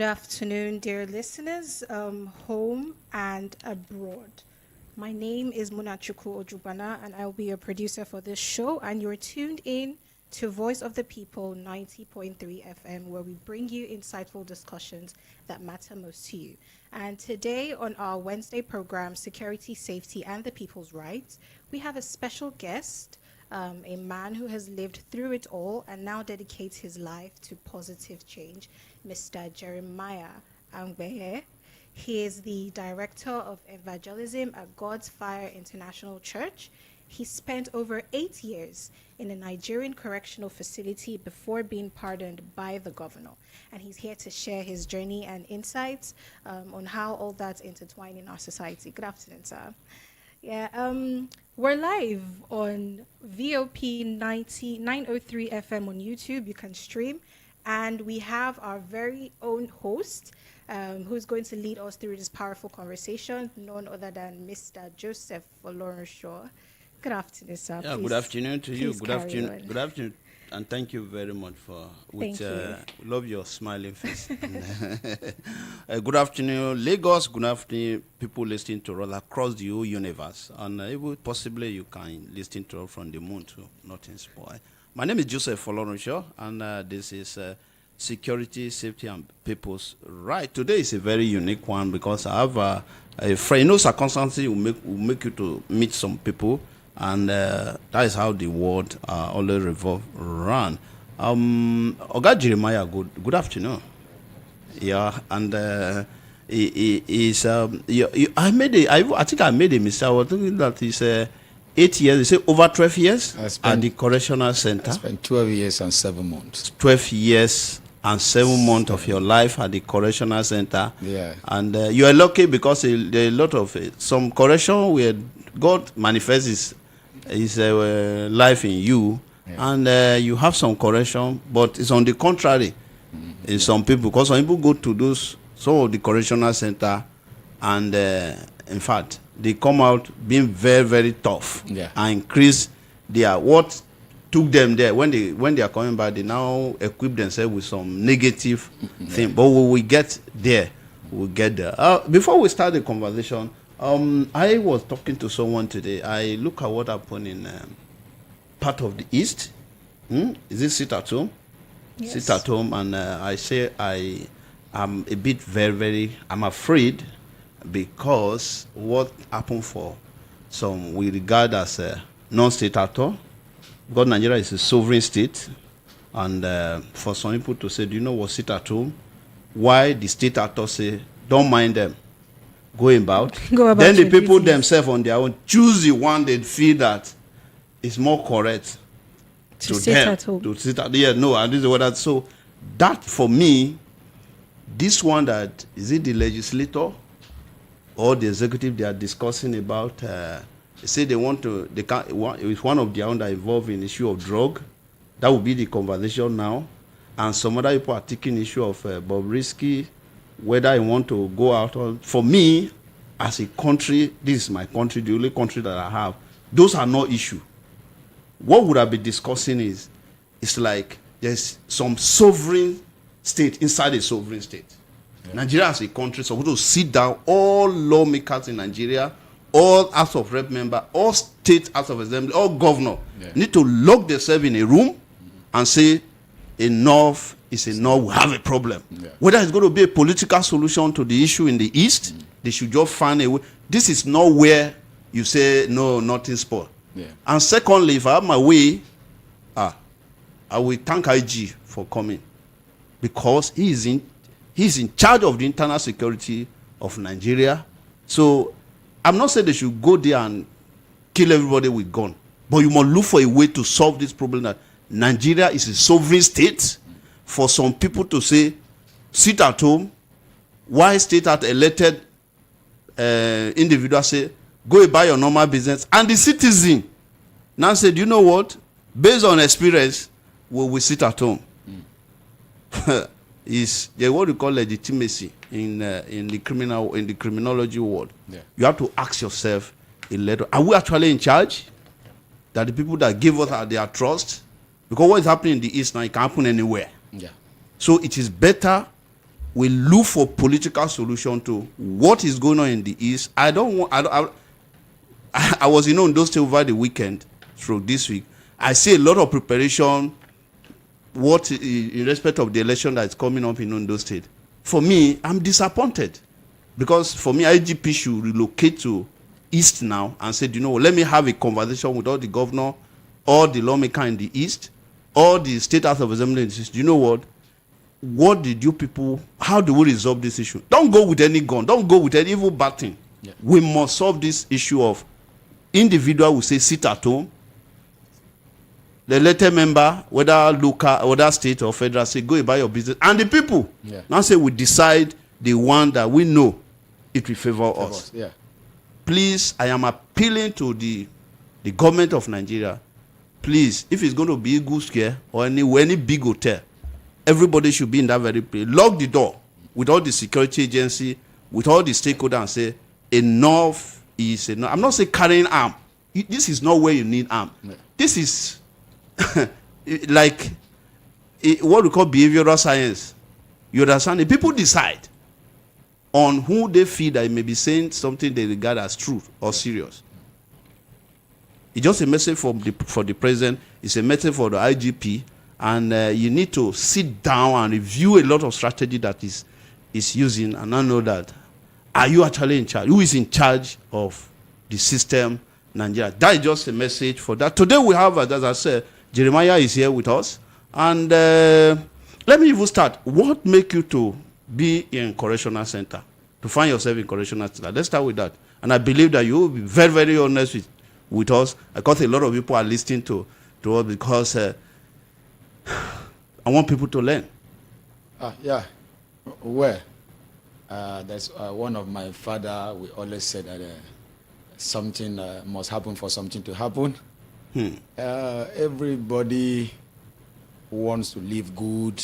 Good afternoon, dear listeners, home and abroad. My name is Munachuku Ojubana, and I'll be your producer for this show. And you're tuned in to Voice of the People 90.3 FM, where we bring you insightful discussions that matter most to you. And today, on our Wednesday program, Security, Safety, and the People's Rights, we have a special guest. A man who has lived through it all and now dedicates his life to positive change, Mr. Jeremiah Angbeye. He is the director of evangelism at God's Fire International Church. He spent over 8 years in a Nigerian correctional facility before being pardoned by the governor. And he's here to share his journey and insights on how all that's intertwined in our society. Good afternoon, sir. We're live on VOP 903 FM on YouTube. You can stream. And we have our very own host who's going to lead us through this powerful conversation, none other than Mr. Joseph Folorusho. Good afternoon, sir. Yeah, please, good afternoon to you. Good afternoon. Good afternoon. And thank you very much for Thank you. Love your smiling face. Good afternoon, Lagos. Good afternoon, people listening to all across the whole universe. And even possibly you can listen to all from the moon to Nothing Spoil. My name is Joseph Folorusho, and this is Security, Safety, and People's Right. Today is a very unique one because I have a friend. You know, circumstances will make you to meet some people. And that is how the world always revolve around. Oga Jeremiah, good afternoon. Yeah, and I think I made a mistake. I was thinking that it's 8 years. You say over 12 years at the correctional center. I spent 12 years and 7 months. 12 years and 7 months of your life at the correctional center. Yeah. And you are lucky because there are a lot of some correction where God manifests his life in you, yeah. And you have some correction, but it's on the contrary in some people, because some people go to some of the correctional center, and in fact they come out being very, very tough, yeah. And increase what took them there. When they are coming back, they now equip themselves with some negative thing. But when we get there, before we start the conversation, I was talking to someone today. I look at what happened in part of the East. Is it sit at home? Yes. Sit at home, and I say I am a bit I'm afraid, because what happened for some we regard as a non-state actor. God, Nigeria is a sovereign state, and for some people to say, do you know what, sit at home? Why the state actors say, don't mind them. Go about then the people duties themselves on their own choose the one they feel that is more correct to sit them at home. to sit at. Yeah, no, and this is what that. So that for me, this one, that is it the legislator or the executive they are discussing about. They say they can't. It's one of their own that involved in issue of drug. That would be the conversation now, and some other people are taking issue of Bobrisky. Whether I want to go out or, for me, as a country, this is my country, the only country that I have. Those are no issue. What would I be discussing is, it's like there's some sovereign state inside a sovereign state. Yeah. Nigeria as a country is supposed to sit down, all lawmakers in Nigeria, all House of Rep member, all state House of Assembly, all governor, need to lock themselves in a room and say, enough is enough, we have a problem. Yeah. Whether it's going to be a political solution to the issue in the East, they should just find a way. This is not where you say, no, nothing spoiled. Yeah. And secondly, if I have my way, I will thank IG for coming, because he's in charge of the internal security of Nigeria. So I'm not saying they should go there and kill everybody with gun, but you must look for a way to solve this problem that Nigeria is a sovereign state. For some people to say, sit at home, why state at elected individuals say, go buy your normal business, and the citizen now said, you know what, based on experience, we sit at home. Is what we call legitimacy in the criminology world. Yeah. You have to ask yourself, are we actually in charge? That the people that give us their trust, because what is happening in the East now, it can happen anywhere. Yeah. So it is better we look for political solution to what is going on in the East. I was in Ondo State over the weekend, through this week. I see a lot of preparation, what in respect of the election that is coming up in Ondo State. For me, I'm disappointed, because for me, IGP should relocate to East now and say, you know, let me have a conversation with all the governor, all the lawmaker in the East, all the state house of assembly in the East. You know what? What did you people, how do we resolve this issue? Don't go with any gun. Don't go with any evil bad thing. Yeah. We must solve this issue of individual will say sit at home. The elected member, whether local, whether state or federal, say go about your business. And the people now say we decide the one that we know it will favor us. Yeah. Please, I am appealing to the government of Nigeria. Please, if it's going to be a good scare or any big hotel, everybody should be in that very place. Lock the door with all the security agency, with all the stakeholders, and say enough is enough. I'm not saying carrying arm. This is not where you need arm. Yeah. This is like what we call behavioral science. You understand? The people decide on who they feel that may be saying something they regard as true or serious. It's just a message for the president. It's a message for the IGP. And you need to sit down and review a lot of strategy that is using, and I know that, are you actually in charge? Who is in charge of the system, Nigeria? That is just a message for that. Today we have, as I said, Jeremiah is here with us. And let me even start. What make you to be in correctional center, to find yourself in correctional center? Let's start with that. And I believe that you will be very, very honest with us. Because a lot of people are listening to us, because I want people to learn. Yeah. Well, that's one of my father. We always said that something must happen for something to happen. Everybody wants to live good,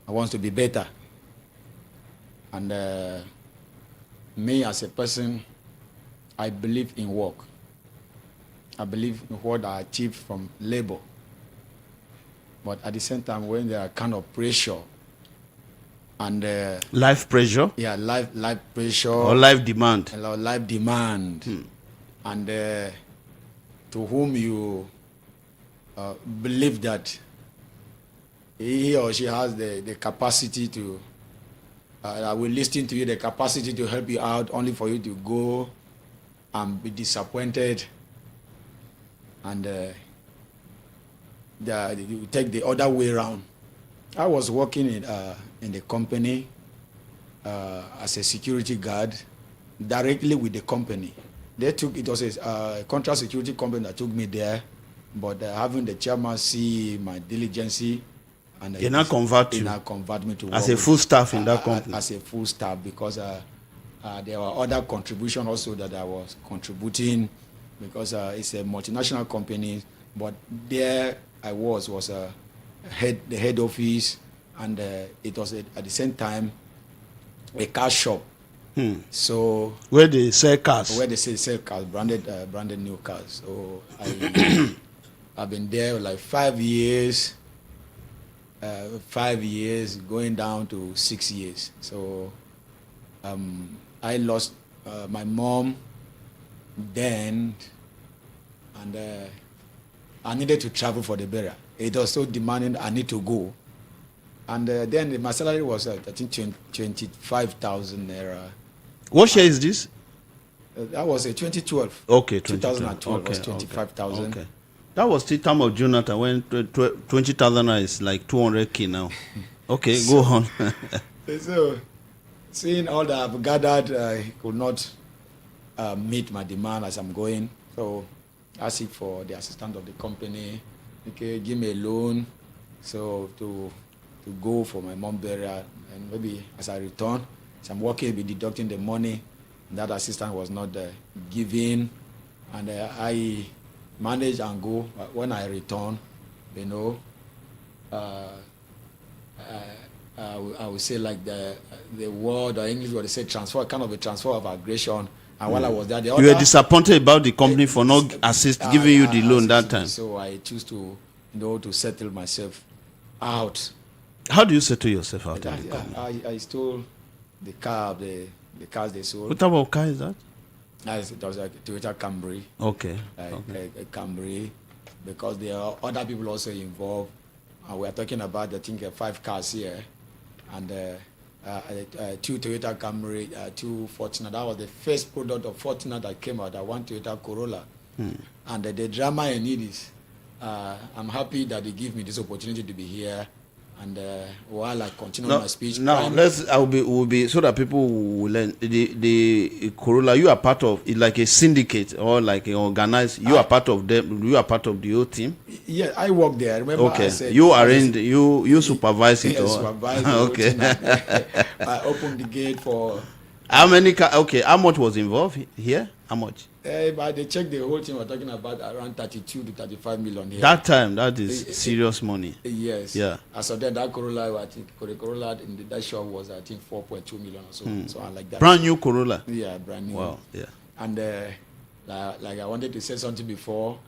wants to be better. And me as a person, I believe in work. I believe in what I achieved from labor. But at the same time, when there are kind of pressure and life pressure, life pressure or life demand, and to whom you believe that he or she has the capacity to, I will listen to you, the capacity to help you out, only for you to go and be disappointed, and you take the other way around. I was working in the company as a security guard, directly with the company. It was a contract security company that took me there, but having the chairman see my diligence, and he now convert me to as a full staff in that company. As a full staff, because there were other contributions also that I was contributing, because it's a multinational company. But there I was the head office, and it was at the same time a car shop. So where they sell cars, branded new cars. So I've been there like 5 years, 5 years going down to 6 years. So I lost my mom then, and I needed to travel for the burial. It was so demanding. I need to go, and then my salary was I think 25,000 naira. What year is this? That was 2012. Okay, 2012 was 25,000. Okay. That was the time of Jonathan when 20,000 is like 200K now. Okay, go on. So, seeing all that I've gathered, I could not meet my demand as I'm going. So, I seek for the assistant of the company. Okay, give me a loan, so to go for my mom burial, and maybe as I return, as I'm working, I'll be deducting the money. That assistant was not giving, and I manage and go. When I return, you know, I would say like the word or English word they say transfer, kind of a transfer of aggression. And while I was there, you were disappointed about the company for not giving you the loan that time. So I choose to, to settle myself out. How do you settle yourself out in the company? I stole the car, the cars they sold. What type of car is that? It was a Toyota Camry. Okay. A Camry, because there are other people also involved. We are talking about, I think, 5 cars here, and 2 Toyota Camry, 2 Fortuner. That was the first product of Fortuner that came out. One Toyota Corolla. And the drama I need is, I'm happy that they give me this opportunity to be here. And while I continue my speech, now will be so that people will learn. The Corolla, you are part of it, like a syndicate or like an organized. You are part of them. You are part of the whole team. Yeah, I work there. Remember, okay. I said You arranged. You supervise it. Yes, supervise okay. I opened the gate for. How many? Okay. How much was involved here? How much? But they checked the whole thing. We're talking about around 32 to 35 million here. That time, that is serious money. Yes. Yeah. As of then, that Corolla, I think the Corolla in that shop was, I think, 4.2 million or so. So I like that. Brand new Corolla. Yeah, brand new. Wow. Yeah. And like I wanted to say something before.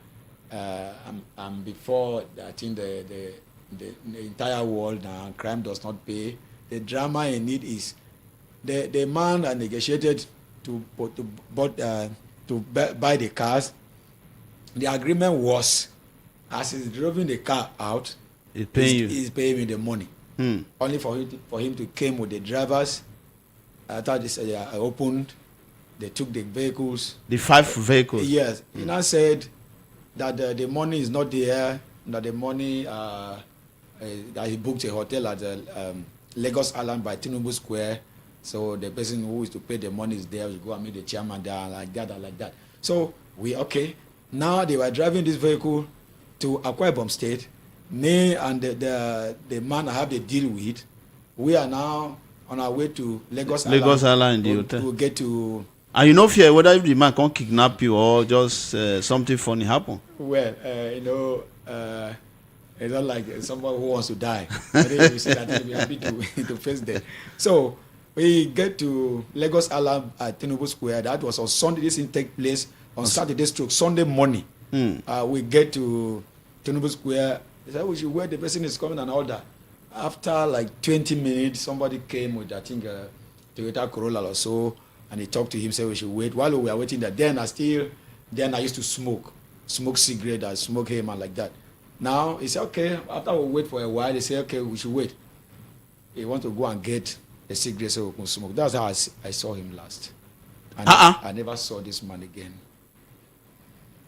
I'm before I think the entire world now, crime does not pay. The drama in it is the man that negotiated to buy the cars. The agreement was, as he's driving the car out, he's paying me the money. Only for him to came with the drivers. I thought this I opened. They took the vehicles. The 5 vehicles. Yes. He now said that the money is not there. That the money that he booked a hotel at Lagos Island by Tinubu Square. So the person who is to pay the money is there. We go and meet the chairman there, like that and like that. So now they were driving this vehicle to Akwa Ibom State. Me and the man I have the deal with, we are now on our way to Lagos Island. Lagos Island, the hotel. We'll get to. And you know fear whether the man can kidnap you or just something funny happen. Well, it's not like someone who wants to die. I think we say that we are happy to face them. So we get to Lagos Island at Tinubu Square. That was on Sunday. This thing take place on Saturday Sunday morning. We get to Tinubu Square. They said we should wait. The person is coming and all that. After like 20 minutes, somebody came with, I think, a Toyota Corolla or so, and he talked to him, said we should wait. While we were waiting there, then I used to smoke cigarette, I smoke him and like that. Now he said, okay. After we wait for a while, they say, okay, we should wait. He want to go and get a cigarette so we can smoke. That's how I saw him last. And I never saw this man again.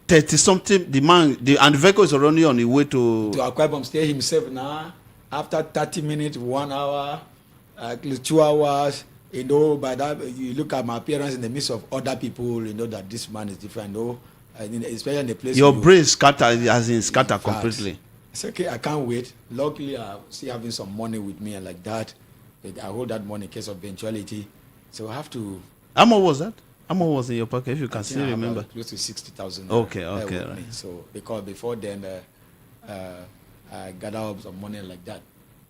30 something, and the vehicle is already on the way to Akwa Ibom State himself now. After 30 minutes, 1 hour, 2 hours, by that you look at my appearance in the midst of other people, that this man is different. Especially in the place. Your brain scattered, as in scattered completely. It's okay, I can't wait. Luckily, I'm still having some money with me and like that. I hold that money in case of eventuality. So I have to. How much was that? How much was in your pocket, if you can still remember? Close to 60,000. Okay. Right. So because before then, I gather up some money like that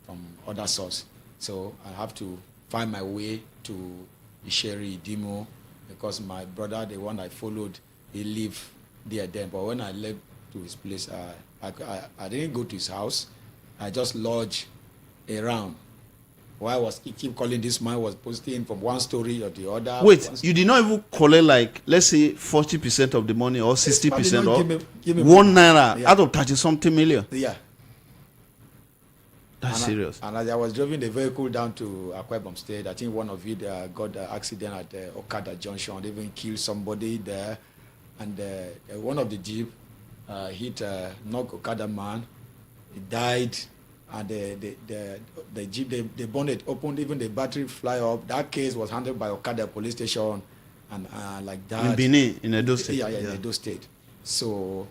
from other source. So I have to find my way to Isheri, Dimo, because my brother, the one I followed, he lived there then. But when I left to his place, I didn't go to his house. I just lodged around. Why he keep calling this man was posting from one story or the other. Wait, you did not even collect like, let's say 40% of the money or 60% or give me £1 out of 30-something million? Yeah. That's serious. And as I was driving the vehicle down to Akwa Ibom State, I think one of it got an accident at Okada Junction. They even killed somebody there. And one of the Jeep hit knocked Okada man. He died. And the Jeep, the bonnet opened, even the battery fly up. That case was handled by Okada police station and like that. In Benin, in Edo State. Yeah, in Edo State. So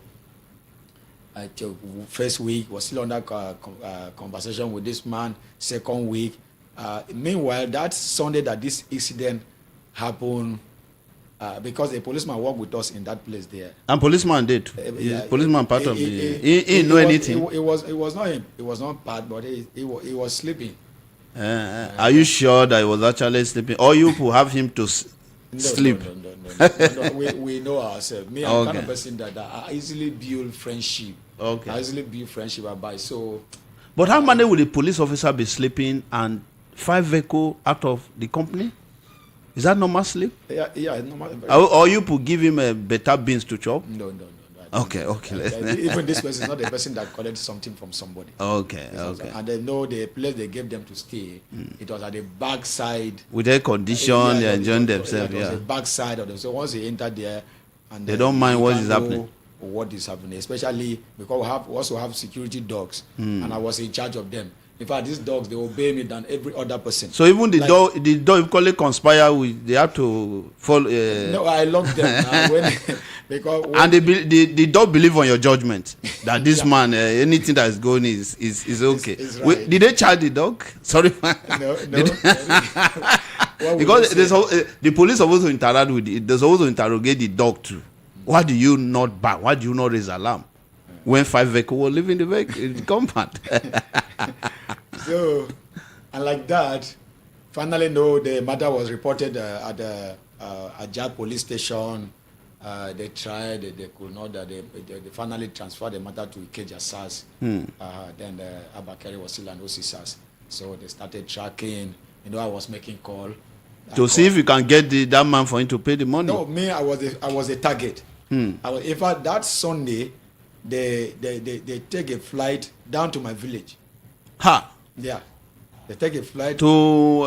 first week was still under conversation with this man. Second week. Meanwhile, that Sunday that this incident happened, because a policeman worked with us in that place there. And policeman did. Policeman part of the. He didn't know anything. It was not part, but he was sleeping. Are you sure that he was actually sleeping, or you could have him to sleep? No. We know ourselves. Me, I'm kind of person that I easily build friendship. Okay. I easily build friendship about. So But how many will the police officer be sleeping and 5 vehicles out of the company? Is that normal sleep? Yeah, normal. Or you could give him a better beans to chop? No. Okay. Even this person is not the person that collected something from somebody. Okay. And they know the place they gave them to stay. It was at the backside. With air condition, they're enjoying themselves. It was Yeah. the backside of them. So once they enter there, and They don't mind you what can't is know happening. What is happening, especially because we also have security dogs, and I was in charge of them. In fact, these dogs, they obey me than every other person. So even the Like- dog equally conspire with, they have to follow. No, I locked them because when, And the dog believe on your judgment that this man, anything that is going is okay. Is right. Did they charge the dog? Sorry, man. no. What would Because they say? the police supposed to interact with they're supposed to interrogate the dog too. Why do you not bark? Why do you not raise alarm when 5 vehicles were leaving the compound? So, and like that, finally, no, the matter was reported at the Ajah police station. They tried, they could not, they finally transferred the matter to Ikeja SARS. Then Abakari was still an OC SARS. So they started tracking. I was making call. To see if you can get that man for him to pay the money. No, me, I was a target. In fact, that Sunday, they take a flight down to my village. Ha! Yeah. They take a flight To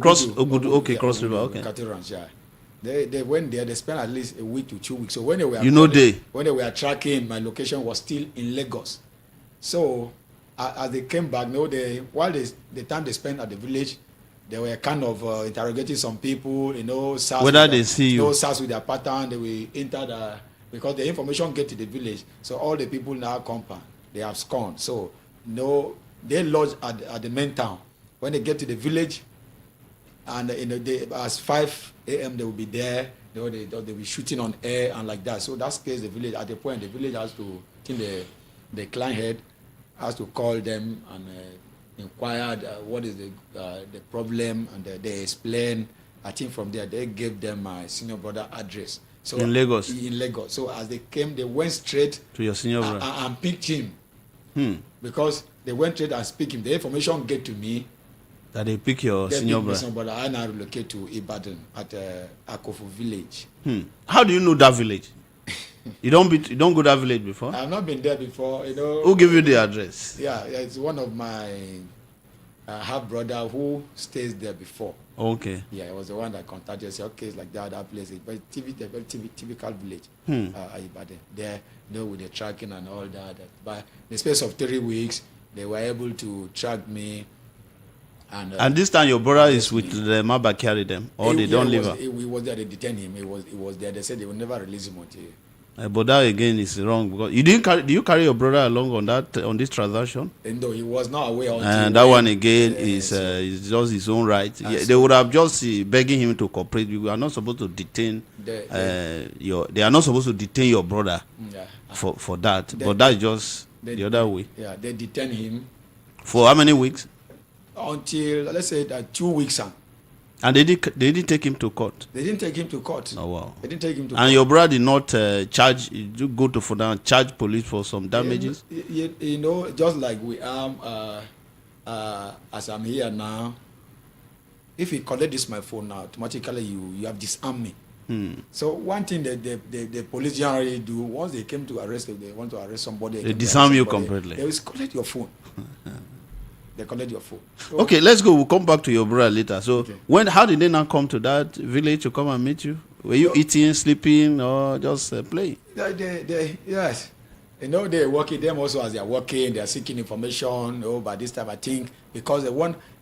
cross Obudu, okay, cross river, okay. Cattle Ranch, yeah. They went there, they spent at least a week to 2 weeks. So when they were when they were tracking, my location was still in Lagos. So as they came back, the time they spent at the village, they were kind of interrogating some people, SARS whether they see you. SARS with their pattern, they will enter because the information get to the village. So all the people in our compound, they have scorned. So they lodge at the main town. When they get to the village, and as 5 a.m. they will be there. They will be shooting on air and like that. So that scares the village. At the point, the village has to, the clan head has to call them and inquire what is the problem, and they explain. I think from there they gave them my senior brother address. So in Lagos. In Lagos. So as they came, they went straight to your senior brother and picked him. Because they went straight and picked him. The information get to me. That they pick your senior brother. I now relocate to Ibadan at Akofu village. How do you know that village? You don't go that village before? I've not been there before. Who gave you the address? Yeah, it's one of my half brother who stays there before. Okay. Yeah, it was the one that contacted. Said, okay, it's like that place. But very typical village. Ibadan. There, with the tracking and all that. But in the space of 3 weeks, they were able to track me. And this time your brother is with the Maba carry them, or they don't leave her? We was there, they detained him. He was there. They said they will never release him until. But that again is wrong, because you didn't carry. Do you carry your brother along on this transaction? No, he was not aware. And that one again is just his own right. They would have just begging him to cooperate. You are not supposed to detain They are not supposed to detain your brother for that. But that's just the other way. Yeah, they detained him for how many weeks? Until, let's say, 2 weeks. And they didn't take him to court? They didn't take him to court. Oh, wow. They didn't take him to court. And your brother did not go to Fudan and charge police for some damages? Just like we are, as I'm here now, if you collect this my phone now, automatically you have disarmed me. So one thing that the police generally do, once they came to arrest, if they want to arrest somebody, they disarm you completely. They will collect your phone. They collect your phone. So, okay, let's go. We'll come back to your brother later. So, how did they now come to that village to come and meet you? Were you eating, sleeping, or just playing? Yes. They're working. Them also, as they are working, they are seeking information. By this time, I think, because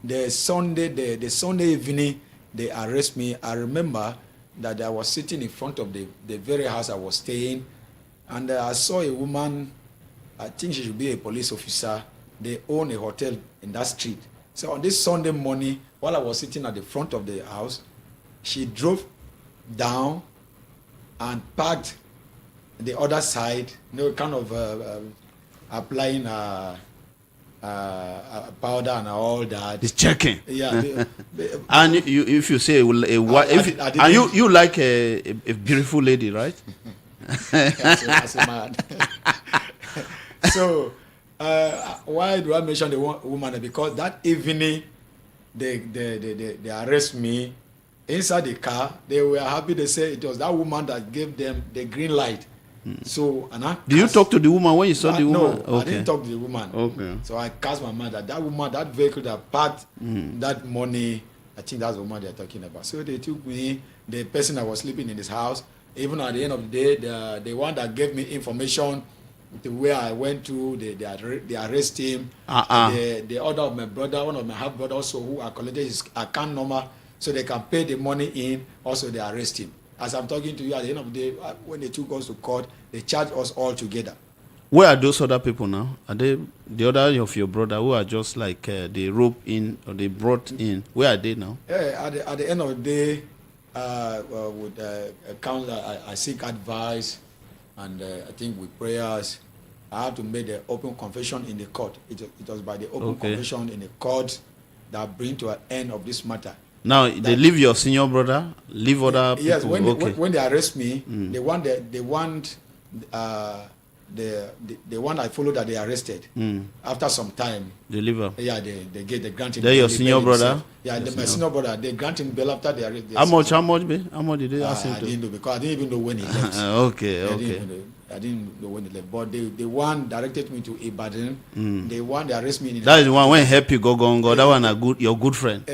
the Sunday evening, they arrest me. I remember that I was sitting in front of the very house I was staying, and I saw a woman. I think she should be a police officer. They own a hotel in that street. So on this Sunday morning, while I was sitting at the front of the house, she drove down and parked the other side, kind of applying powder and all that. It's checking. Yeah. And if you say you like a beautiful lady, right? As a man. So Why do I mention the woman? Because that evening, they arrest me inside the car. They were happy. They say it was that woman that gave them the green light. So, and Did you talk to the woman when you saw the woman? No, I didn't talk to the woman. Okay. So I cast my mind that woman, that vehicle that parked that money, I think that's the woman they're talking about. So they took me, the person that was sleeping in his house. Even at the end of the day, the one that gave me information to where I went to, they arrest him. The other of my brother, one of my half brother also, who I collected his account number so they can pay the money in. Also, they arrest him. As I'm talking to you, at the end of the day, when they took us to court, they charged us all together. Where are those other people now? Are they the other of your brother who are just like they rope in or they brought in? Where are they now? At the end of the day, with counsel, I seek advice, and I think with prayers, I had to make the open confession in the court. It was by the open confession in the court that bring to an end of this matter. Now they leave your senior brother, leave other people. Yes, when they arrest me, the one I followed that they arrested. After some time, they leave her. Yeah, they get the granting. They're your senior brother. Yeah, my senior brother. They granting bail after they arrest. How much? How much did they ask him to? I didn't know because I didn't even know when he left. I didn't know when he left. But the one directed me to Ibadan. The one they arrested me in. That is the one when help you go. That one your good friend.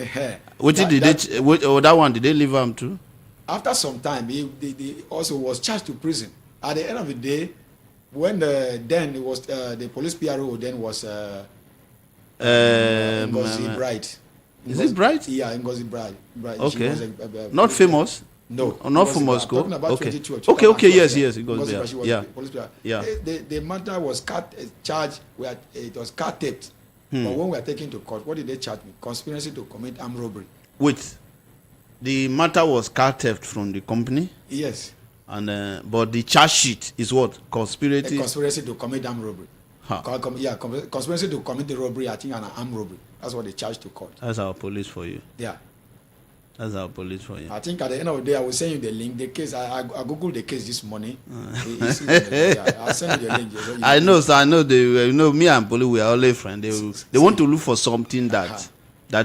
What did they? That one did they leave him to? After some time, he also was charged to prison. At the end of the day, when then it was the police PRO then was Ngozi Bright. Is it Bright? Yeah, Ngozi Bright. Okay. Was not famous. No, not famous. Talking about okay. Yes. It goes there. Yeah. The matter was charged. It was car taped. But when we were taken to court, what did they charge me? Conspiracy to commit armed robbery. Wait, the matter was car theft from the company. Yes. And but the charge sheet is what? Conspiracy to commit armed robbery. Conspiracy to commit the robbery, I think, and an armed robbery. That's what they charged to court. That's our police for you. Yeah. That's our police for you. I think at the end of the day, I will send you the link. The case, I googled the case this morning. I'll send you the link. I know, so I know they. Me and police, we are always friends. They want to look for something that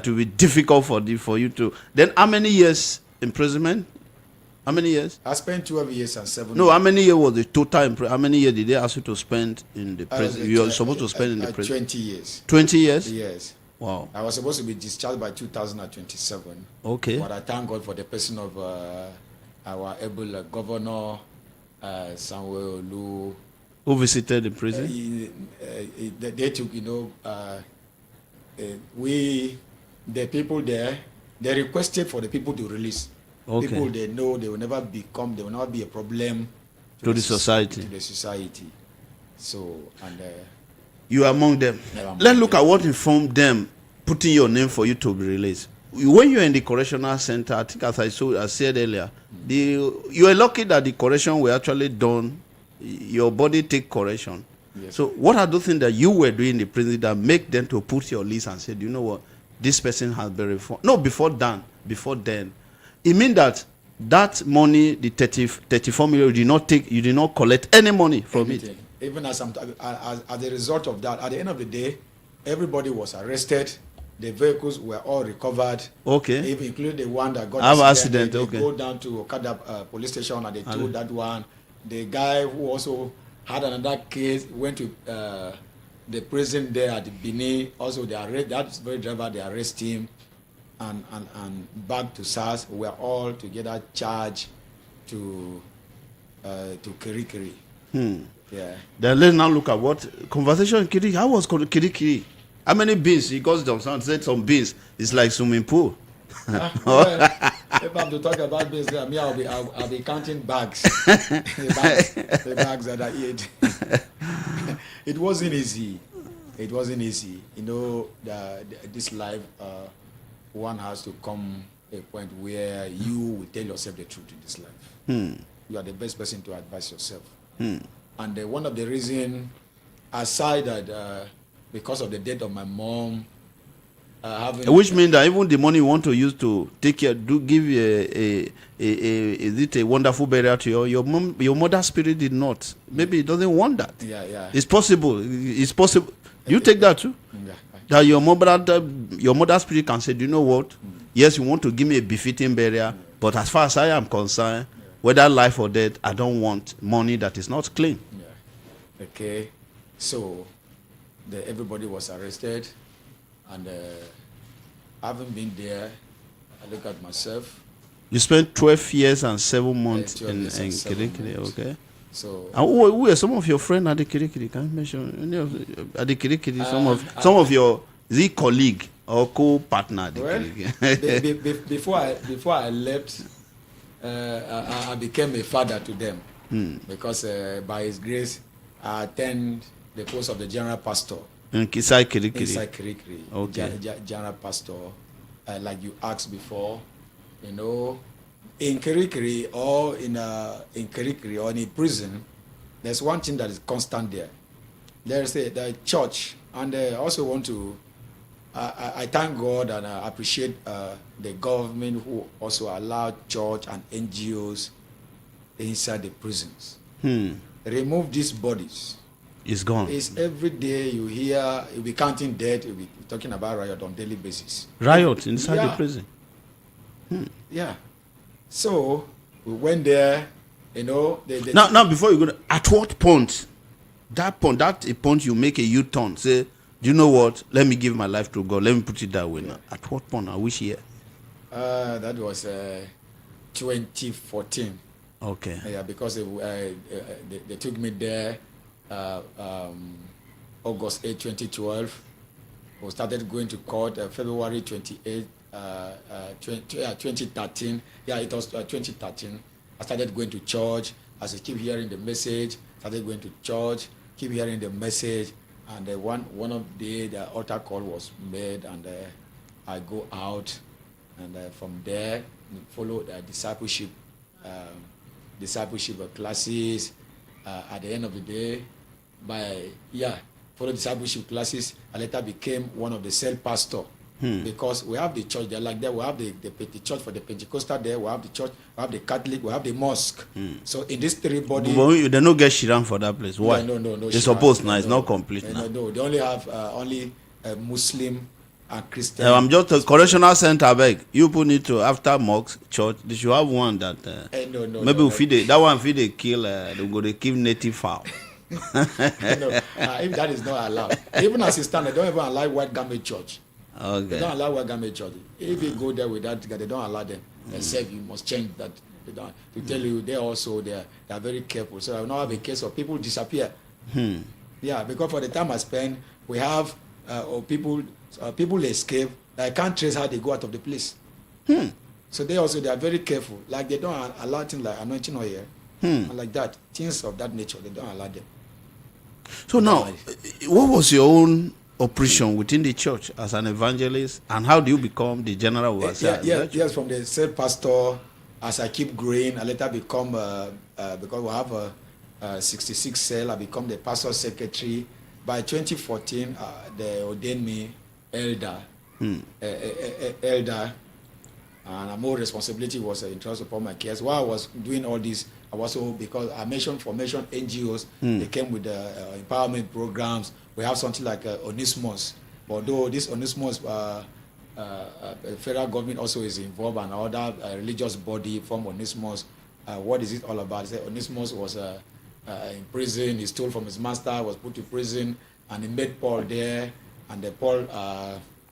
will be difficult for you to. Then how many years imprisonment? How many years? I spent 12 years and 7 years. No, how many years was the total? How many years did they ask you to spend in the prison? You are supposed to spend in the prison. 20 years. 20 years? Yes. Wow. I was supposed to be discharged by 2027. Okay. But I thank God for the person of our able governor, Samuel Olu. Who visited the prison? They took, the people there, they requested for the people to release. Okay. People they know they will never be a problem to the society. So, and you are among them. Let's look at what informed them putting your name for you to be released. When you're in the correctional center, I think as I said earlier, you are lucky that the correction were actually done. Your body take correction. Yes. So what are those things that you were doing in the prison that make them to put your list and say, you know what, this person has been reformed? No, before then. It means that money, the 34 million, you did not collect any money from it. Even as a result of that, at the end of the day, everybody was arrested. The vehicles were all recovered. Okay. Even including the one that got accident. They go down to Okada police station and they told that one. The guy who also had another case went to the prison there at Benin. Also, that very driver, they arrest him. And back to SARS, we are all together charged to Kirikiri. Yeah. Then let's now look at what conversation Kirikiri. How was Kirikiri? How many beans? He goes down. Someone said some beans. It's like swimming pool. If I'm to talk about beans, I'll be counting bags. the bags that I eat. It wasn't easy. This life. One has to come a point where you will tell yourself the truth in this life. You are the best person to advise yourself. And one of the reasons, aside that because of the death of my mom, which means that even the money you want to use to take care, give a wonderful burial to your mom, your mother's spirit did not. Maybe it doesn't want that. Yeah. It's possible. You take that too? Yeah. That your mother's spirit can say, do you know what? Yes, you want to give me a befitting burial, but as far as I am concerned, whether life or death, I don't want money that is not clean. Yeah. Okay. So everybody was arrested, and having been there, I look at myself. You spent 12 years and 7 months 12 in years and 7 Kirikiri, months. okay? So And who are some of your friends at the Kirikiri? Can you mention any of at the Kirikiri? Some of your colleague or co-partner at the Kirikiri? before I left, I became a father to them because by His grace, I attend the post of the general pastor In Kisai Kirikiri. inside Kirikiri. Okay. General pastor, like you asked before, you know, in Kirikiri or in Kirikiri or in a prison, there's one thing that is constant there. There's the church, and I also want to. I thank God and I appreciate the government who also allowed church and NGOs inside the prisons. Remove these bodies. It's gone. It's every day you hear, you'll be counting dead, you'll be talking about riot on daily basis. Riot inside Yeah. the prison. Yeah. So we went there, you know. Now, before you go, at what point? That a point you make a U-turn. Say, do you know what? Let me give my life to God. Let me put it that way now. At what point? I wish year. That was 2014. Okay. Yeah, because they took me there August 8, 2012. We started going to court February 28, 2013. Yeah, it was 2013. I started going to church. As I keep hearing the message, started going to church, keep hearing the message. And one of the altar call was made, and I go out, and from there follow the discipleship classes. At the end of the day, follow discipleship classes. I later became one of the cell pastor because we have the church there. Like there, we have the church for the Pentecostal there. We have the church, we have the Catholic, we have the mosque. So in these three bodies, But they don't get Shiran for that place. Why? No. They supposed now. It's not complete now. No, they only have only Muslim and Christian. I'm just a correctional center. Beg you put it to after mosque church. They should have one that. Maybe we feed that one. Feed they kill. They go to kill native fowl. If that is not allowed, even as it stands, they don't even allow white garment church. Okay. They don't allow white garment church. If you go there with that, they don't allow them. Except you must change that. They don't. To tell you, they are very careful. So I will not have a case of people disappear. Yeah, because for the time I spend, we have people escape. I can't trace how they go out of the place. So they are very careful. Like they don't allow things like anointing oil, and like that, things of that nature. They don't allow them. So now, what was your own operation within the church as an evangelist, and how do you become the general overseer? Yes, from the same pastor. As I keep growing, I later become because we have a 66 cell. I become the pastor secretary. By 2014, they ordained me elder, and more responsibility was entrusted upon my case. While I was doing all this, I was also, because I mentioned formation NGOs, they came with empowerment programs. We have something like Onismos. Although this Onismos, federal government also is involved, and other religious body from Onismos. What is it all about? Onismos was in prison. He stole from his master, was put to prison, and he met Paul there, and Paul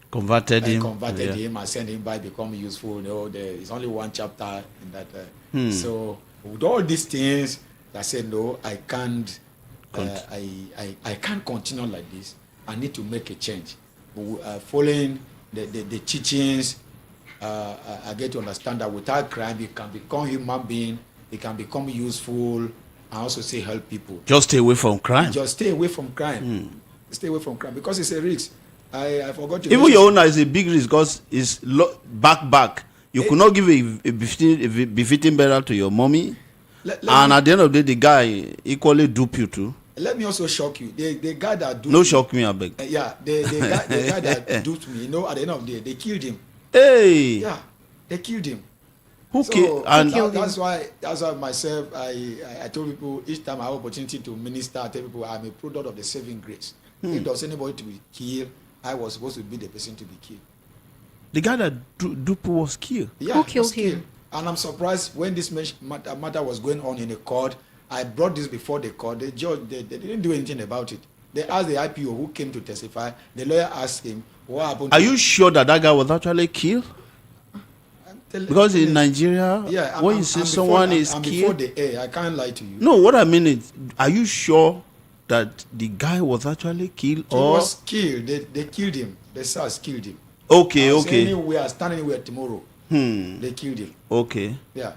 converted him. I sent him back, become useful. You know, there is only one chapter in that. So with all these things, I said no, I can't. I can't continue like this. I need to make a change. Following the teachings, I get to understand that without crime, you can become human being. You can become useful, and also say help people. Just stay away from crime. Just stay away from crime. Stay away from crime because it's a risk. I forgot to. Even your owner is a big risk because it's back. You could not give a befitting burial to your mommy, and at the end of the day, the guy equally dupe you too. Let me also shock you. The guy that duped no shock me, I beg. The guy that duped me, you know, at the end of the day, they killed him. Hey. Yeah, they killed him. Who killed? And that's why myself, I told people each time I have opportunity to minister, I tell people I'm a product of the saving grace. If there was anybody to be killed, I was supposed to be the person to be killed. The guy that Dupu was killed. Yeah, Who killed was him? And I'm surprised when this matter was going on in the court. I brought this before the court. The judge, they didn't do anything about it. They asked the IPO who came to testify. The lawyer asked him, what happened? Are you sure that guy was actually killed? Because in Nigeria, yeah, when you see someone is I'm killed, before the air, I can't lie to you. no, what I mean is, are you sure that the guy was actually killed? He was killed. They killed him. The SARS killed him. Okay. Stand anywhere tomorrow. They killed him. Okay. Yeah,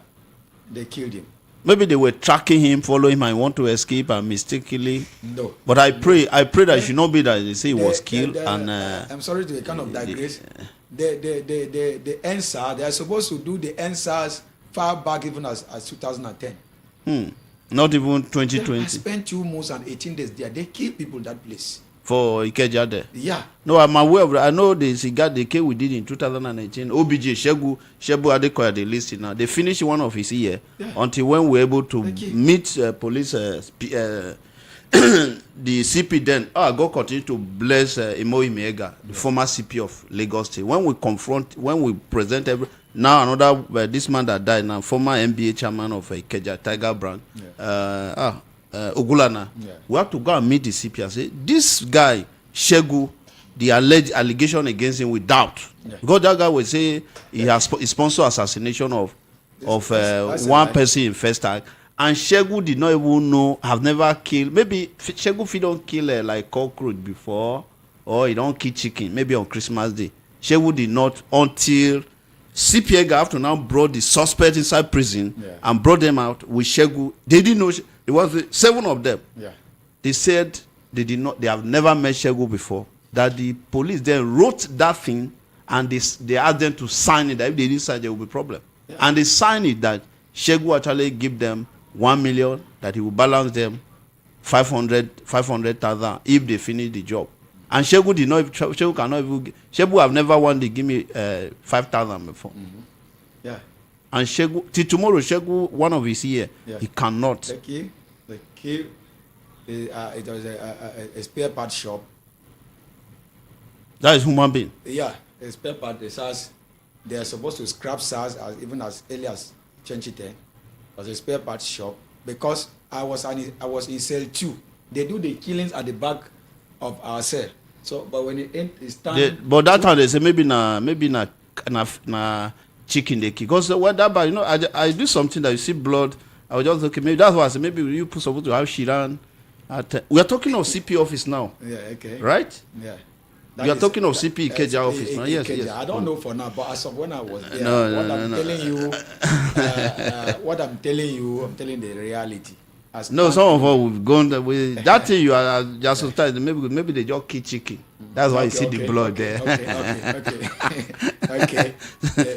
they killed him. Maybe they were tracking him, following him, and want to escape, and mistakenly. No. But I pray that it should not be that they say he was killed. I'm sorry to kind of digress. The NSAS, they are supposed to do the NSAS far back even as 2010. Not even I 2020 spent 2 months and 18 days there. They kill people in that place. for Ikeja there. Yeah. No, I'm aware of that. I know the case we did in 2018. OBJ Shebu Adekoya, they listed now. They finished one of his year until when we were able to meet police, the CP then. God continue to bless Imo Imiega, the former CP of Lagos State. When we present now another this man that died now, former NBA chairman of Ikeja Tiger Brand. Ogulana, we have to go and meet the CP and say, this guy, Shegu, the alleged allegation against him, we doubt. Because that guy will say he has sponsored assassination of one person in first tag. And Shegu did not even know, have never killed. Maybe Shegu if he don't kill like cockroach before, or he don't kill chicken, maybe on Christmas Day. Shegu did not until CPA have to now brought the suspect inside prison and brought them out with Shegu. They didn't know. It was 7 of them. Yeah. They said they have never met Shegu before. That the police then wrote that thing and they asked them to sign it. That if they didn't sign, there will be problem. Yeah. And they signed it that Shegu actually give them 1 million, that he will balance them 500,000 if they finish the job. And Shegu did not. Shegu cannot even. Shegu have never wanted to give me 5,000 before. Yeah. And Shegu till tomorrow, Shegu one of his year, he cannot. The key. It was a spare part shop. That is human being. Yeah, a spare part. The SARS, they are supposed to scrap SARS even as early as 2010. It was a spare part shop because I was in cell 2. They do the killings at the back of our cell. So, but when it's time. But that time they say maybe na chicken they kill. Because what that, but I do something that you see blood. I was just okay. Maybe that's why I said maybe you put supposed to have Shiran. We are talking of CP office now. Yeah. Okay. Right. Yeah. We are talking of CP Ikeja office now. Yes. I don't know for now, but as of when I was there, I'm telling you, I'm telling the reality. Some of us will go that way. That thing you are just sometimes maybe they just kill chicken. That's why you see the blood there. Okay.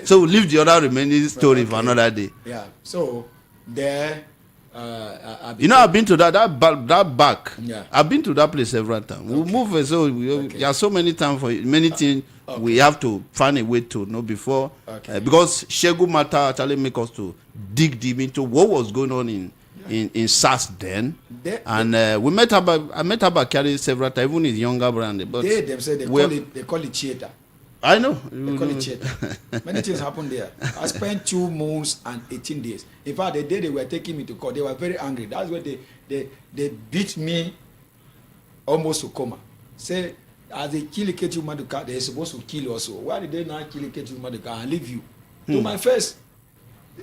So we'll leave the other remaining story for another day. Yeah. So there, I've been to that back. Yeah. I've been to that place several times. We'll move. So there are so many times for many things. We have to find a way to know before because Shegu matter actually make us to dig deep into what was going on in SARS then, and we met Abakari several times, even his younger brother. But they call it theater. I know. They call it theater. Many things happened there. I spent 2 months and 18 days. In fact, the day they were taking me to court, they were very angry. That's why they beat me almost to coma. Say, as they kill Ikeju Maduka, they're supposed to kill you also. Why did they not kill Ikeju Maduka and leave you? To my face.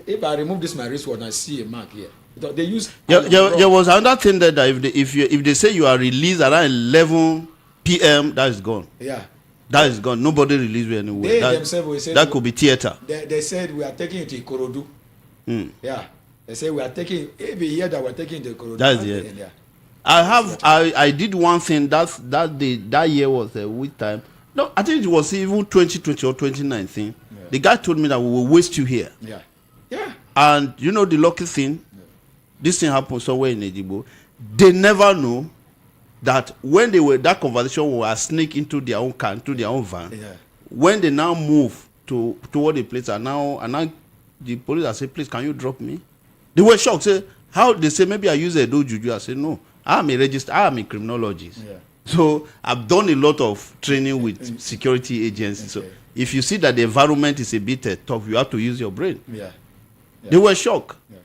If I remove this my wristwatch, I see a mark here. They use. There was another thing that if they say you are released around 11 p.m., that is gone. Yeah. That is gone. Nobody released you anywhere. They themselves will say that could be theater. They said we are taking it to Ikorodu. Yeah. They say we are taking every year that we're taking it to Ikorodu. That's it. Yeah. I did one thing that year was a week time. No, I think it was even 2020 or 2019. Yeah. The guy told me that we will waste you here. Yeah. Yeah. And the lucky thing, this thing happened somewhere in Ejibo. They never know that when that conversation was sneak into their own car, into their own van. Yeah. When they now move toward the place, and now the police are saying, please, can you drop me? They were shocked. Say, how? They say, maybe I use a do juju. I say, no, I'm a criminologist. Yeah. So I've done a lot of training with security agencies. So Okay. if you see that the environment is a bit tough, you have to use your brain. Yeah. They were shocked. Yeah.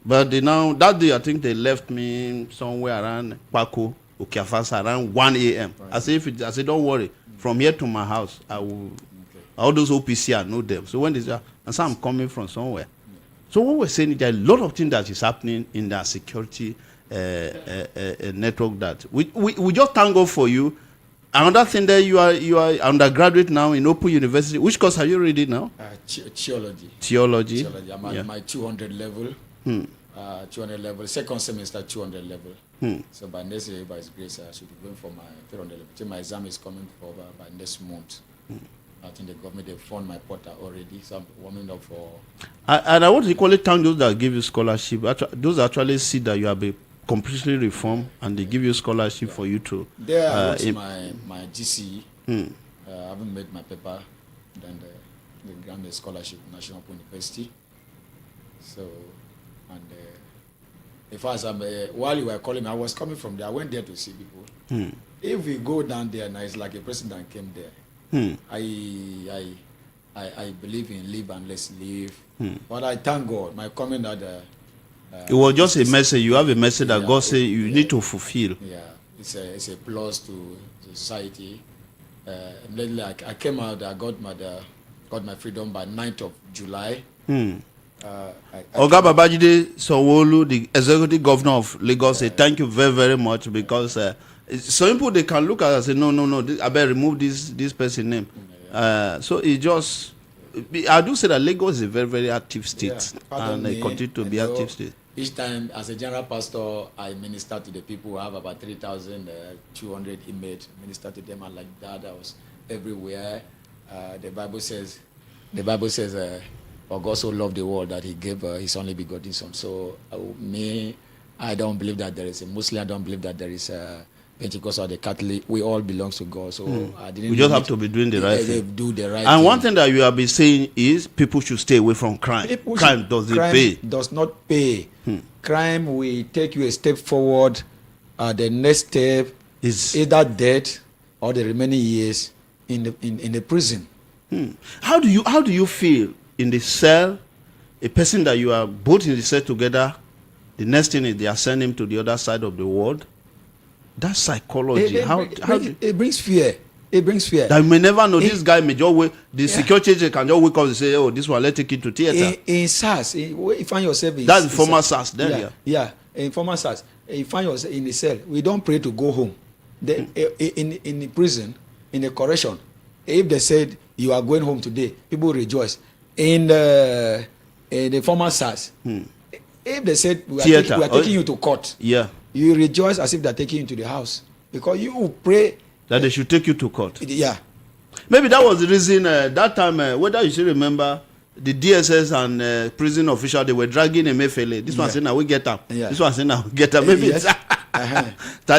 But they now, that day, I think they left me somewhere around Paco, Okiafasa, around 1 a.m. I said, don't worry. From here to my house, I will, all those OPC, I know them. So when they say, and so I'm coming from somewhere. So what we're saying is there are a lot of things that is happening in the security network that we just thank God for you. Another thing that you are undergraduate now in Open University. Which course are you reading now? Theology. Theology. Theology. I'm at my 200 level. 200 level. Second semester 200 level. So by next year, by His grace, I should be going for my 300 level. So my exam is coming for by next month. I think the government, they fund my portal already, so I'm warming up for. And I want to equally thank those that give you scholarship. Those actually see that you have been completely reformed, and they give you scholarship for you to. There, I wrote my GCE. I haven't made my paper. Then they grant me a scholarship, National Open University. So, and in fact, while you were calling me, I was coming from there. I went there to see people. If we go down there now, it's like a president came there. I believe in live and let's live. But I thank God. My comment that it was just a message. You have a message that God said you need to fulfill. Yeah, it's a plus to society. Lately, I came out. I got my freedom by 9th of July. Oga Babajide Sanwo-Olu, the executive governor of Lagos, said thank you very, very much, because some people, they can look at it and say, no, I better remove this person's name. So it just, I do say that Lagos is a very, very active state, and they continue to be active state. Each time, as a general pastor, I minister to the people who have about 3,200 inmates, minister to them, and like that, I was everywhere. The Bible says, for God so loved the world that He gave His only begotten Son. So I don't believe that there is a Muslim. I don't believe that there is a Pentecostal or the Catholic. We all belong to God. So we just have to be doing the right thing. Do the right and thing. one thing that you have been saying is people should stay away from crime. Crime does not pay. Crime will take you a step forward. The next step is either death or the remaining years in the prison. How do you feel in the cell? A person that you are both in the cell together, the next thing is they are sending him to the other side of the world. That's psychology. It brings fear. It brings fear. That you may never know. This guy may just wait. The security agent can just wake up and say, "Oh, this one, let's take it to theater." In SARS, you find yourself in. That's former SARS. Then, yeah. In former SARS, you find yourself in the cell. We don't pray to go home. In the prison, in the correction, if they said you are going home today, people rejoice. In the former SARS, if they said we are taking you to court, you rejoice as if they're taking you to the house, because you pray that they should take you to court. Yeah. Maybe that was the reason that time, whether you should remember, the DSS and prison officials, they were dragging Emefiele. This one saying, now we get up. This one saying, now we get up. Maybe it's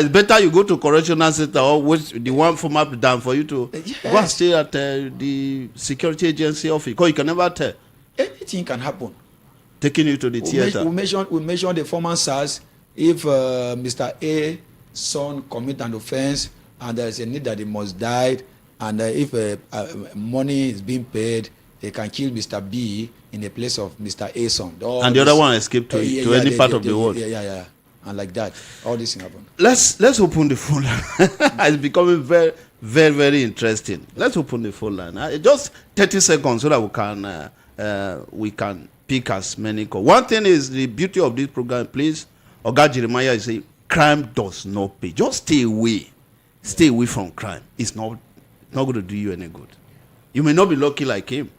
better you go to correctional center or wait the one from up down for you to go and stay at the security agency office, because you can never tell. Anything can happen. Taking you to the theater. We mention the former SARS. If Mr. A son commit an offense and there is a need that he must die, and if money is being paid, they can kill Mr. B in the place of Mr. A son. And the other one escaped to any part of the world. Yeah. And like that, all this thing happen. Let's open the phone line. It's becoming very, very, very interesting. Let's open the phone line. Just 30 seconds so that we can pick as many calls. One thing is the beauty of this program, please. Oga Jeremiah is saying crime does not pay. Just stay away. Stay away from crime. It's not going to do you any good. You may not be lucky like him.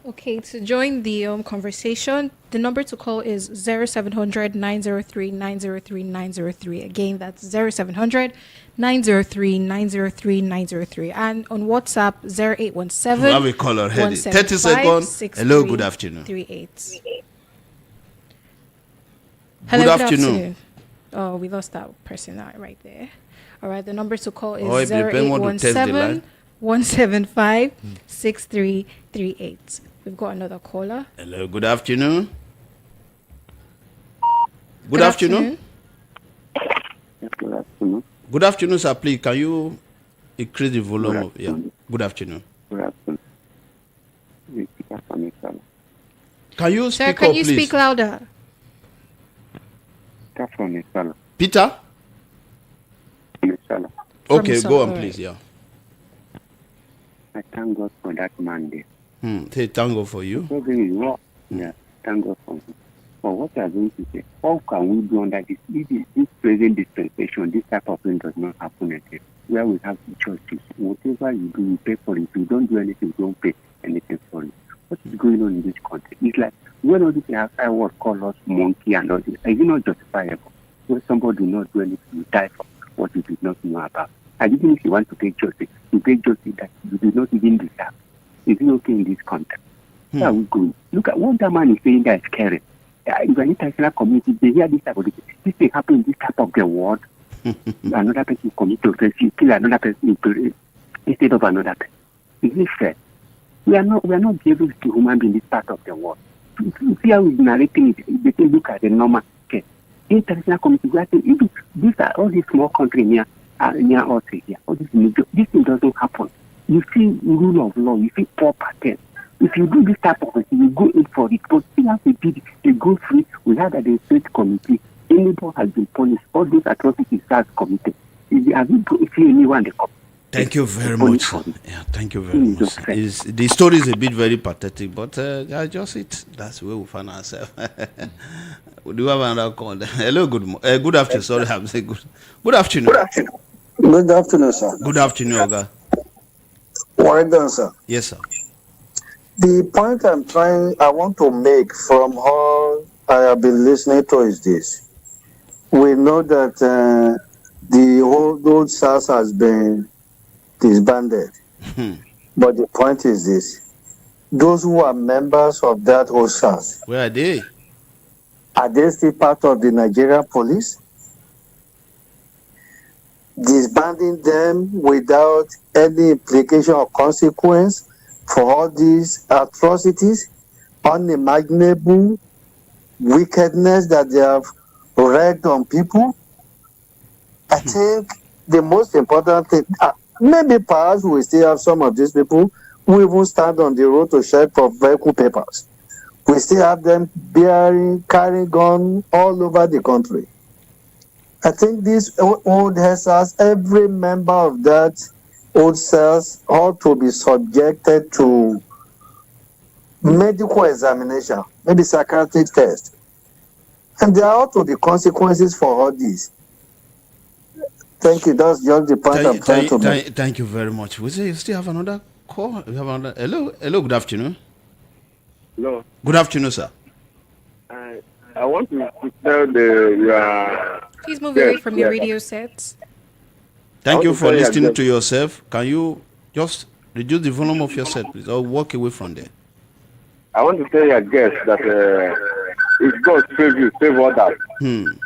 Okay, to join the conversation, the number to call is 0700 903 903 903. Again, that's 0700 903 903 903. And on WhatsApp, 0817. We have a caller headed. 30 seconds. Hello, good afternoon. 38. Hello, good afternoon. Oh, we lost that person right there. All right, the number to call is 0817 175 6338. We've got another caller. Hello, good afternoon. Good afternoon. afternoon. Good afternoon, sir. Please, can you increase the volume of? Yeah. Good afternoon. Good afternoon. Peter from Isala. Can you Sir, speak can up, you please? speak louder? Peter from Isala. Peter? From Isala. Okay, Isala, go on, all right. please. Yeah. I thank God for that man there. Say thank God for you. So very well. Yeah, thank God for him. But what I going to say, how can we do under this present dispensation, this type of thing does not happen again, where we have churches. Whatever you do, you pay for it. If you don't do anything, you don't pay anything for it. What is going on in this country? It's like when all these outside world call us monkey and all this, is it not justifiable? When somebody do not do anything, you die for what you did not know about. And even if you want to take justice, you take justice that you did not even deserve. Is it okay in this country? Where are we going? Look at what that man is saying that is caring. If an international community, they hear this type of this thing happen in this type of the world. Another person commit to offense, you kill another person instead of another person. Is it fair? We are not able to human being in this part of the world. See how he's narrating it. They say look at the normal case. International community, we are saying, these are all these small countries near us here. All this thing doesn't happen. You see rule of law, you see poor pattern. If you do this type of thing, you go in for it. But still as they go free, we had that the state committee, anybody has been punished. All those atrocities has committed. Have you seen anyone the Thank you very much. Yeah, thank you very much. The story is a bit very pathetic, but just it. That's where we find ourselves. We do have another call. Hello, good afternoon. Sorry, I'm saying good afternoon. Good afternoon, sir. Good afternoon, Oga. Well done, sir. Yes, sir. The point I want to make from all I have been listening to is this. We know that the old SARS has been disbanded. But the point is this. Those who are members of that old SARS, where are they? Are they still part of the Nigerian police? Disbanding them without any implication or consequence for all these atrocities, unimaginable wickedness that they have wreaked on people. I think the most important thing, maybe perhaps we still have some of these people who even stand on the road to check for vehicle papers. We still have them carrying gun all over the country. I think this old SARS, every member of that old cells ought to be subjected to medical examination, maybe psychiatric test. And there ought to be consequences for all this. Thank you. That's just the point I'm trying to make. Thank you very much. We say you still have another call. We have another. Hello. Good afternoon. Hello. Good afternoon, sir. I want to tell Please move away from your radio sets. Thank you for listening to yourself. Can you just reduce the volume of your set, please, or walk away from there? I want to tell your guest that if God save you, save others. And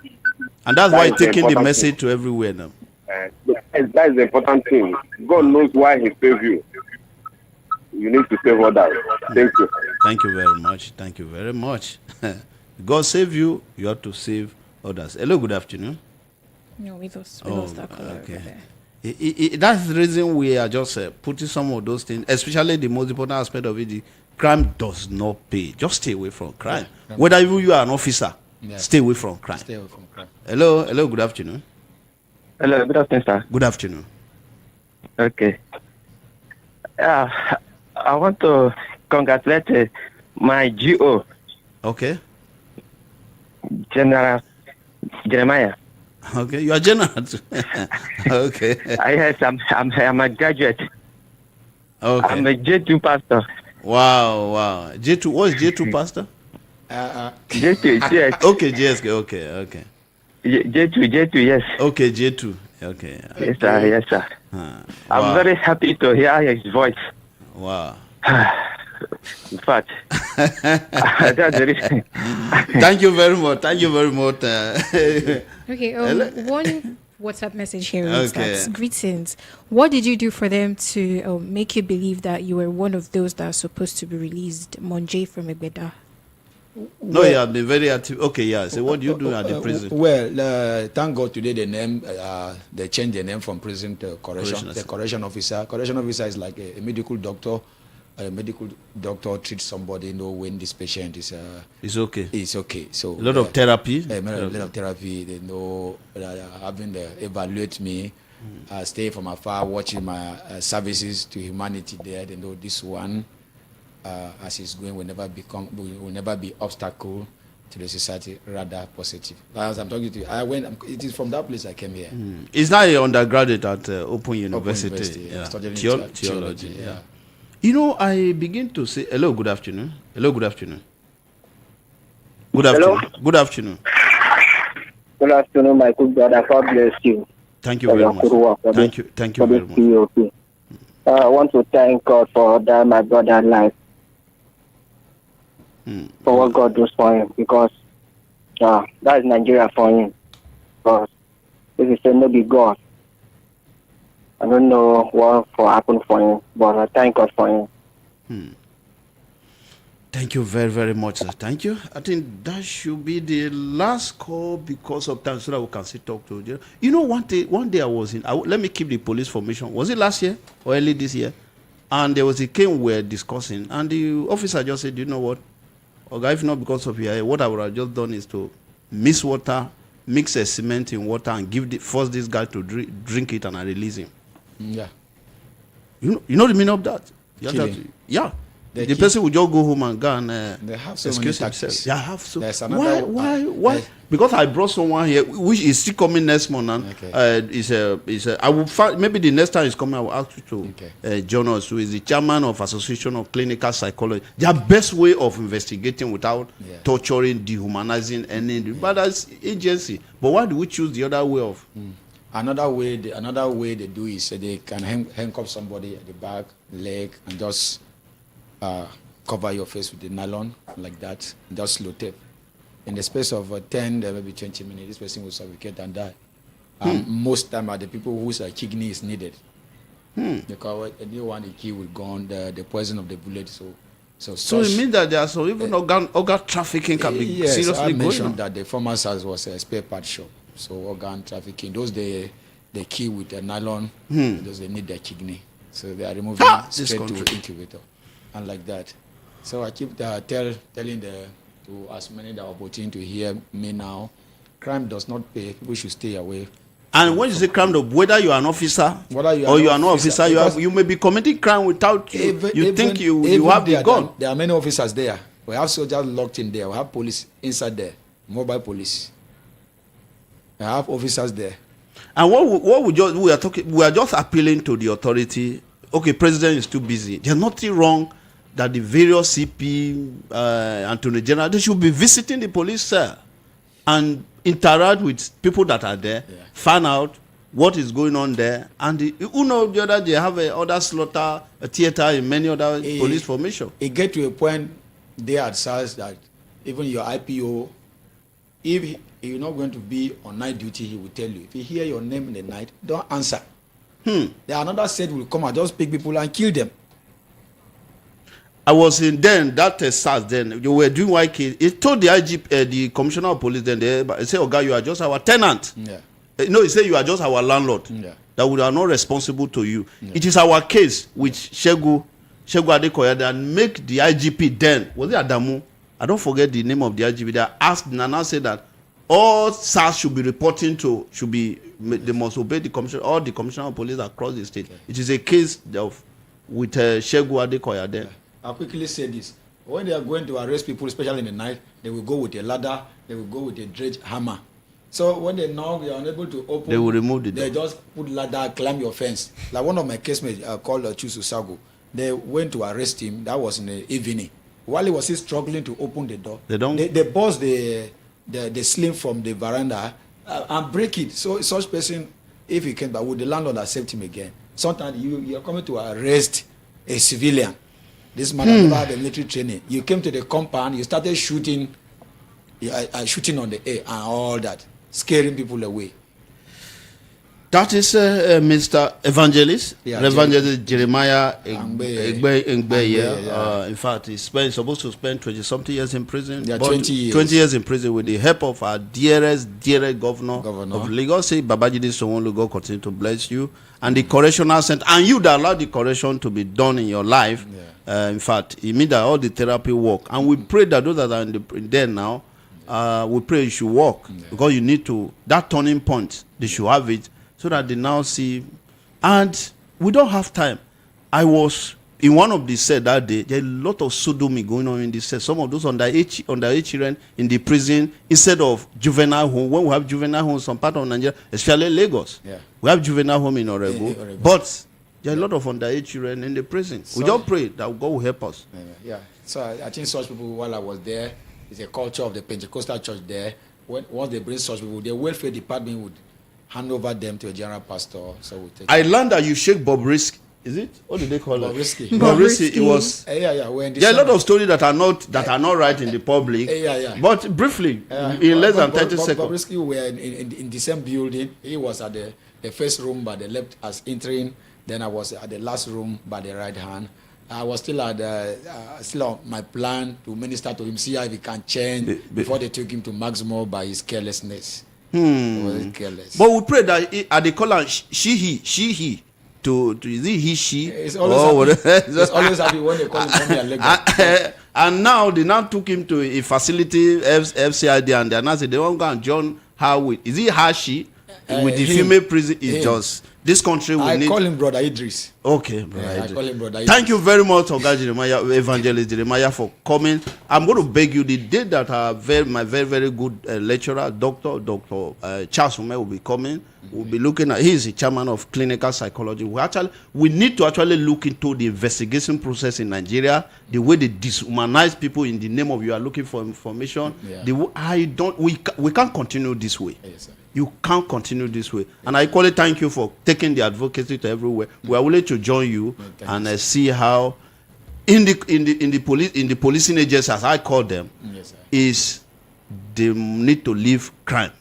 that's why you're taking the message to everywhere now. That is the important thing. God knows why He saved you. You need to save others. Thank you. Thank you very much. Thank you very much. God save you, you have to save others. Hello, good afternoon. No, we lost that caller over there. That's the reason we are just putting some of those things, especially the most important aspect of it. The crime does not pay. Just stay away from crime. Yeah. Whether you are an officer, stay away from crime. Stay away from crime. Hello, good afternoon. Hello, good afternoon, sir. Good afternoon. Okay. I want to congratulate my GO. Okay. General Jeremiah. Okay, you are general. Okay. Yes, I'm a graduate. Okay. I'm a J2 pastor. Wow. J2, what is J2 pastor? J2, yes. Okay, JSK, okay. J2, yes. Okay, J2, okay. Yes, sir. I'm very happy to hear his voice. Wow. In fact, that's the reason. Thank you very much. Okay, one WhatsApp message here reads that, greetings. What did you do for them to make you believe that you were one of those that are supposed to be released? Monjay from Egbeda. No, you have been very active. Okay, yeah. So what do you do at the prison? Well, thank God today the name, they changed the name from prison to correction. Correction, The correction officer. Correction officer is like a medical doctor. A medical doctor treats somebody, when this patient is It's okay. it's okay. So A lot of therapy. a lot of therapy. They know having evaluate me, stay from afar, watching my services to humanity there. They know this one, as it's going, will never be obstacle to the society, rather positive. As I'm talking to you, it is from that place I came here. It's not an undergraduate at Open University. Yeah. Studying Theology. Yeah. I begin to say, hello, good afternoon. Hello, good afternoon. Good afternoon. Hello? Good afternoon. Good afternoon, my good brother. God bless you. Thank you very much. Thank you very much. I want to thank God for that, my brother's life, for what God does for him, because that is Nigeria for him. Because if you say no be God, I don't know what will happen for him, but I thank God for him. Thank you very, very much, sir. Thank you. I think that should be the last call because of time so that we can still talk to you. One day I was let me keep the police formation. Was it last year or early this year? And there was a case we were discussing, and the officer just said, you know what? Okay, if not because of your, what I would have just done is to mix a cement in water and force this guy to drink it, and I release him. Yeah. You know the meaning of that? Yeah. The person will just go home and go and they have so excuse many himself. tactics. Yeah, I have so. There's another Why? Because I brought someone here, which is still coming next month. And I will find, maybe the next time he's coming, I will ask you to join us, who is the chairman of Association of Clinical Psychology. Their best way of investigating without torturing, dehumanizing any but that's agency. But why do we choose the other way of? Another way they do is they can handcuff somebody at the back, leg, and just cover your face with the nylon like that, just slow tape. In the space of 10, maybe 20 minutes, this person will suffocate and die. Most time are the people whose kidney is needed. Because anyone the key will go on the poison of the bullet. So it means that there are some even organ trafficking can be seriously going on. I mentioned that the former's house was a spare part shop. So organ trafficking, those they key with the nylon, those they need their kidney. So they are removing straight to incubator. And like that. So I keep telling to as many that are opportunity to hear me now, crime does not pay. People should stay away. And when you say crime, whether you are an officer or you are not officer, you may be committing crime without you think you have the gun. There are many officers there. We have soldiers locked in there. We have police inside there, mobile police. We have officers there. And we are just appealing to the authority. Okay, president is too busy. There's nothing wrong that the various CP, Attorney General, they should be visiting the police cell and interact with people that are there, find out what is going on there, and the other they have other slaughter theater in many other police formation. It get to a point there at SARS that even your IPO, if you're not going to be on night duty, he will tell you. If you hear your name in the night, don't answer. There another set will come and just pick people and kill them. I was in that SARS then. You were doing YK. He told the IGP, the commissioner of police then, they say, "Oh God, you are just our tenant." No, he said you are just our landlord. That we are not responsible to you. It is our case with Shegu Adekoya that make the IGP then. Was it Adamu? I don't forget the name of the IGP. They asked Nana said that all SARS should be reporting to they must obey the commissioner, all the commissioner of police across the state. It is a case with Shegu Adekoya then. I'll quickly say this. When they are going to arrest people, especially in the night, they will go with a ladder, they will go with a dredge hammer. So when they are unable to open, they will remove the door. They just put ladder, climb your fence. Like one of my casemates called Chusu Sago, they went to arrest him. That was in the evening. While he was still struggling to open the door, they bust the sling from the veranda and break it. So such person, if he came back, would the landlord accept him again? Sometimes you are coming to arrest a civilian. This man never had a military training. You came to the compound, you started shooting on the air and all that, scaring people away. That is Mr. Evangelist, Yeah, Evangelist Jeremiah Egbe, Egbe. yeah. In fact, he's supposed to spend 20-something years in prison. Yeah, but 20 years. 20 years in prison with the help of our dearest governor of Lagos. Say, Babajide Sanwo-Olu, God continue to bless you. And the correctional center, and you that allow the correction to be done in your life. Yeah. In fact, it means that all the therapy work. And we pray that those that are in there now, we pray you should work. Because you need to, that turning point, they should have it. So that they now see, and we don't have time. I was in one of the set that day. There are a lot of sodomy going on in the set. Some of those underage children in the prison instead of juvenile home. When we have juvenile home, some part of Nigeria, especially Lagos, we have juvenile home in Orego. But there are a lot of underage children in the prison. We just pray that God will help us. Yeah. So I think such people, while I was there, it's a culture of the Pentecostal church there. Once they bring such people, the welfare department would hand over them to a general pastor. So we take. I learned that you shake Bobrisky. Is it? What do they call Bobrisky. it? Bobrisky. It was. Yeah. There are a lot of stories that are not right in the public. Yeah. But briefly, in less than 30 seconds. Bobrisky were in the same building. He was at the first room by the left as entering. Then I was at the last room by the right hand. I was still still on my plan to minister to him, see how he can change before they took him to maximum by his carelessness. Was careless. But we pray that they call her he to is it he she? It's always happy when they call him from your leg. And now they now took him to a facility FCID and they now say they won't go and join her with is it her she with the female prison is just this country will need. I call him Brother Idris. Okay, Brother Idris. I call him Brother Idris. Thank you very much, Oga Jeremiah, Evangelist Jeremiah, for coming. I'm going to beg you the day that my very, very good lecturer, Dr. Charles Ume will be coming. We'll be looking at, he's the chairman of clinical psychology. We need to actually look into the investigation process in Nigeria, the way they dehumanize people in the name of you are looking for information. We can't continue this way. Yes, sir. You can't continue this way. And I equally thank you for taking the advocacy to everywhere. We are willing to join you and see how in the policing agencies, as I call them, is they need to leave crime.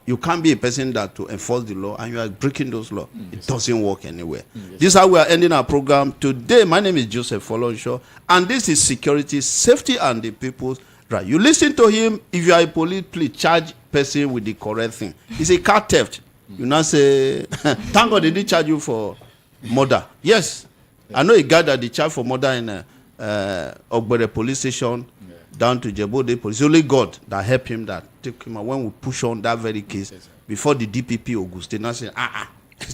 You can't be a person that to enforce the law and you are breaking those laws. It doesn't work anywhere. This is how we are ending our program today. My name is Joseph Folorusho, and this is Security, Safety, and the People's Right. You listen to him. If you are a police, please charge person with the correct thing. It's a car theft. You now say, thank God they didn't charge you for murder. Yes. I know a guy that they charged for murder in Ogbere police station down to Jebode police. It's only God that helped him, that took him out. When we push on that very case, before the DPP Augustine, I said,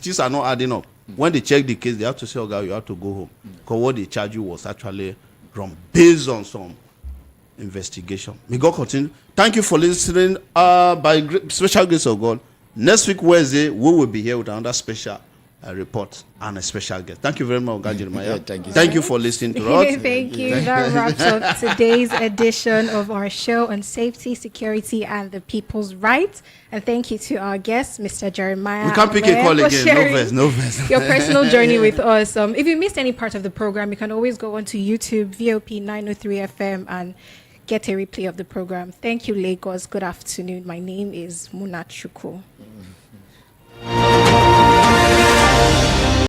these are not adding up. When they check the case, they have to say, oh God, you have to go home. Because what they charge you was actually wrong, based on some investigation. May God continue. Thank you for listening. By special grace of God, next week Wednesday we will be here with another special report and a special guest. Thank you very much, God Jeremiah. Thank you for listening to us. Thank you. That wraps up today's edition of our show on safety, security, and the people's rights. And thank you to our guest, Mr. Jeremiah. We can't pick a call again. No verse. Your personal journey with us. If you missed any part of the program, you can always go onto YouTube, VOP 903 FM, and get a replay of the program. Thank you, Lagos. Good afternoon. My name is Munachuku.